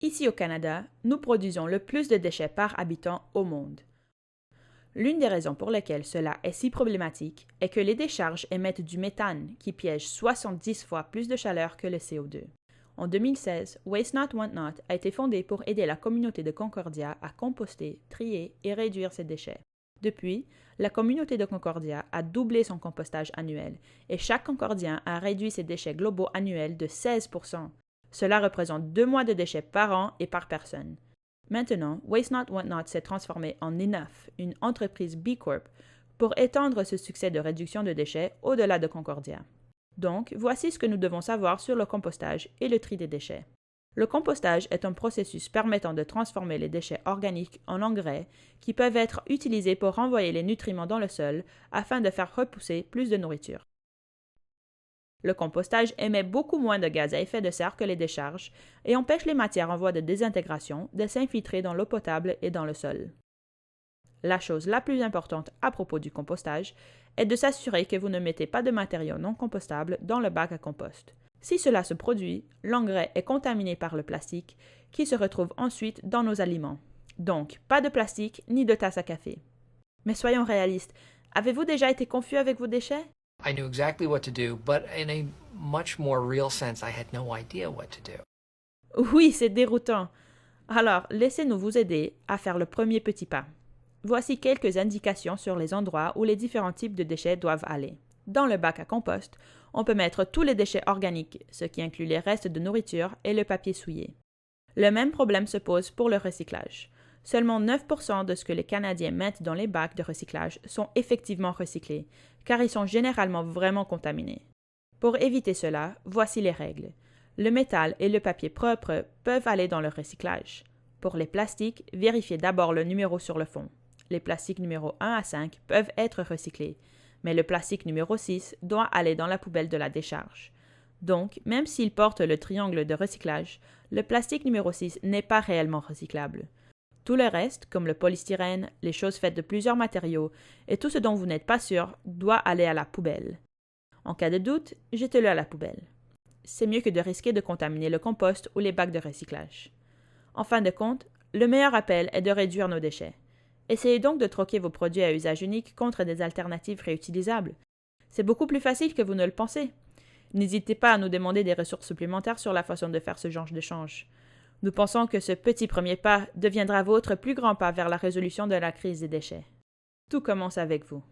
Ici au Canada, nous produisons le plus de déchets par habitant au monde. L'une des raisons pour lesquelles cela est si problématique est que les décharges émettent du méthane qui piège 70 fois plus de chaleur que le CO2. En 2016, Waste Not Want Not a été fondé pour aider la communauté de Concordia à composter, trier et réduire ses déchets. Depuis, la communauté de Concordia a doublé son compostage annuel et chaque Concordien a réduit ses déchets globaux annuels de 16%. Cela représente 2 mois de déchets par an et par personne. Maintenant, Waste Not Want Not s'est transformé en Enough, une entreprise B Corp, pour étendre ce succès de réduction de déchets au-delà de Concordia. Donc, voici ce que nous devons savoir sur le compostage et le tri des déchets. Le compostage est un processus permettant de transformer les déchets organiques en engrais qui peuvent être utilisés pour renvoyer les nutriments dans le sol afin de faire repousser plus de nourriture. Le compostage émet beaucoup moins de gaz à effet de serre que les décharges et empêche les matières en voie de désintégration de s'infiltrer dans l'eau potable et dans le sol. La chose la plus importante à propos du compostage est de s'assurer que vous ne mettez pas de matériaux non compostables dans le bac à compost. Si cela se produit, l'engrais est contaminé par le plastique qui se retrouve ensuite dans nos aliments. Donc, pas de plastique ni de tasse à café. Mais soyons réalistes, avez-vous déjà été confus avec vos déchets? I knew exactly what to do, but in a much more real sense, I had no idea what to do. Oui, c'est déroutant. Alors, laissez-nous vous aider à faire le premier petit pas. Voici quelques indications sur les endroits où les différents types de déchets doivent aller. Dans le bac à compost, on peut mettre tous les déchets organiques, ce qui inclut les restes de nourriture et le papier souillé. Le même problème se pose pour le recyclage. Seulement 9% de ce que les Canadiens mettent dans les bacs de recyclage sont effectivement recyclés, car ils sont généralement vraiment contaminés. Pour éviter cela, voici les règles. Le métal et le papier propre peuvent aller dans le recyclage. Pour les plastiques, vérifiez d'abord le numéro sur le fond. Les plastiques numéro 1 à 5 peuvent être recyclés, mais le plastique numéro 6 doit aller dans la poubelle de la décharge. Donc, même s'il porte le triangle de recyclage, le plastique numéro 6 n'est pas réellement recyclable. Tout le reste, comme le polystyrène, les choses faites de plusieurs matériaux et tout ce dont vous n'êtes pas sûr, doit aller à la poubelle. En cas de doute, jetez-le à la poubelle. C'est mieux que de risquer de contaminer le compost ou les bacs de recyclage. En fin de compte, le meilleur appel est de réduire nos déchets. Essayez donc de troquer vos produits à usage unique contre des alternatives réutilisables. C'est beaucoup plus facile que vous ne le pensez. N'hésitez pas à nous demander des ressources supplémentaires sur la façon de faire ce genre d'échange. Nous pensons que ce petit premier pas deviendra votre plus grand pas vers la résolution de la crise des déchets. Tout commence avec vous.